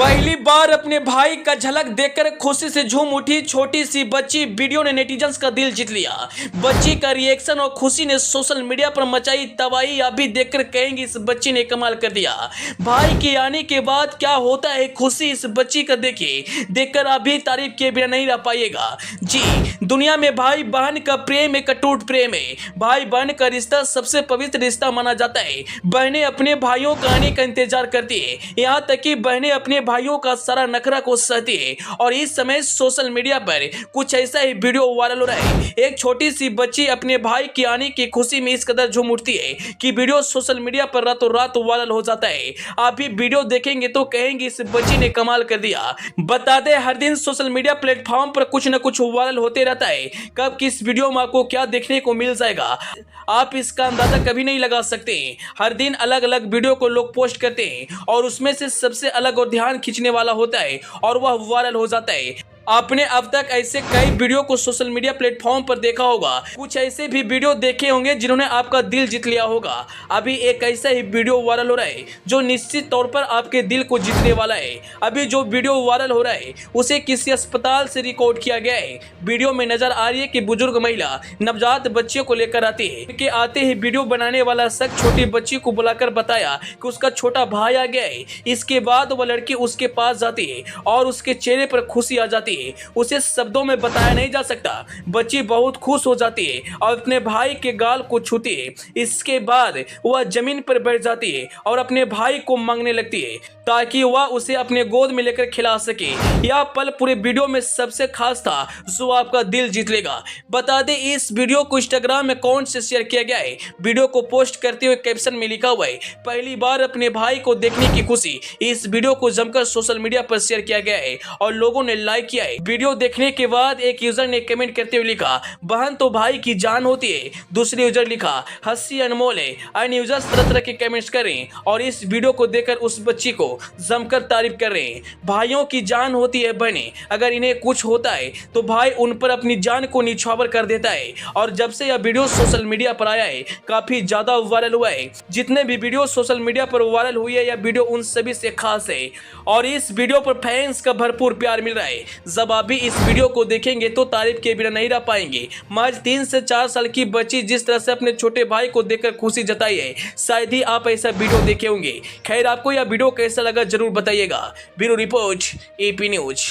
पहली बार अपने भाई का झलक देखकर खुशी से झूम उठी छोटी सी बच्ची। वीडियो ने नेटिजन्स का दिल जीत लिया। बच्ची का रिएक्शन और खुशी ने सोशल मीडिया पर मचाई तबाही। अभी देखकर कहेंगे इस बच्ची ने कमाल कर दिया। भाई के आने के बाद क्या होता है खुशी इस बच्ची का देखिए। देखकर अभी तारीफ के बिना नहीं रह पाइएगा। जी, दुनिया में भाई बहन का प्रेम एक अटूट प्रेम है। भाई बहन का रिश्ता सबसे पवित्र रिश्ता माना जाता है। बहनें अपने भाइयों का आने का इंतजार करती है, यहाँ तक कि बहनें अपने भाइयों का सारा नखरा को सहती है। और इस समय सोशल मीडिया पर कुछ ऐसा ही वीडियो वायरल हो रहा है। एक छोटी सी बच्ची अपने भाई के आने की खुशी में इस कदर झूम उठती है कि वीडियो सोशल मीडिया पर रातों रात वायरल हो जाता है। आप भी वीडियो देखेंगे तो कहेंगे इस बच्ची ने कमाल कर दिया। बता दें, हर दिन सोशल मीडिया प्लेटफॉर्म पर कुछ न कुछ वायरल होते रहता है। कब किस वीडियो में आपको क्या देखने को मिल जाएगा आप इसका अंदाजा कभी नहीं लगा सकते। हर दिन अलग अलग वीडियो को लोग पोस्ट करते हैं और उसमें से सबसे अलग और ध्यान खींचने वाला होता है और वह वायरल हो जाता है। आपने अब तक ऐसे कई वीडियो को सोशल मीडिया प्लेटफॉर्म पर देखा होगा। कुछ ऐसे भी वीडियो देखे होंगे जिन्होंने आपका दिल जीत लिया होगा। अभी एक ऐसा ही वीडियो वायरल हो रहा है जो निश्चित तौर पर आपके दिल को जीतने वाला है। अभी जो वीडियो वायरल हो रहा है उसे किसी अस्पताल से रिकॉर्ड किया गया है। वीडियो में नजर आ रही है कि बुजुर्ग महिला नवजात बच्चे को लेकर आती है कि आते ही वीडियो बनाने वाला शख्स छोटी बच्ची को बुलाकर बताया कि उसका छोटा भाई आ गया है। इसके बाद वह लड़की उसके पास जाती है और उसके चेहरे पर खुशी आ जाती है। उसे शब्दों में बताया नहीं जा सकता। बच्ची बहुत खुश हो जाती है और अपने भाई के गाल को छूती है। इसके बाद वह जमीन पर बैठ जाती है और अपने भाई को मांगने लगती है ताकि वह उसे अपने गोद में लेकर खिला सके। यह पल पूरे वीडियो में सबसे खास था जो आपका दिल जीत लेगा। बता दें, इस वीडियो को इंस्टाग्राम अकाउंट से शेयर किया गया है। वीडियो को पोस्ट करते हुए कैप्शन में लिखा हुआ है, पहली बार अपने भाई को देखने की खुशी। इस वीडियो को जमकर सोशल मीडिया पर शेयर किया गया है और लोगों ने लाइक किया है। वीडियो देखने के बाद एक यूजर ने कमेंट करते हुए लिखा, बहन तो भाई की जान होती है। दूसरे यूजर लिखा, हंसी अनमोल है। अन्य यूजर्स तरह तरह के कमेंट्स कर रहे हैं और इस वीडियो को देखकर उस बच्ची को जमकर तारीफ कर रहे हैं। भाइयों की जान होती है बहनें, अगर इन्हें कुछ होता है तो भाई उन पर अपनी जान को निछावर कर देता है। और जब से यह वीडियो सोशल मीडिया पर आया है काफी ज्यादा वायरल हुआ है। जितने भी वीडियो सोशल मीडिया पर वायरल हुई है यह वीडियो उन सभी से खास है और इस वीडियो पर फैंस का भरपूर प्यार मिल रहा है। जब आप भी इस वीडियो को देखेंगे तो तारीफ के बिना नहीं रह पाएंगे। महज 3 से 4 साल की बच्ची जिस तरह से अपने छोटे भाई को देखकर खुशी जताई है, शायद ही आप ऐसा वीडियो देखे होंगे। खैर, आपको यह वीडियो कैसा लगा जरूर बताइएगा। Bureau report, AP news.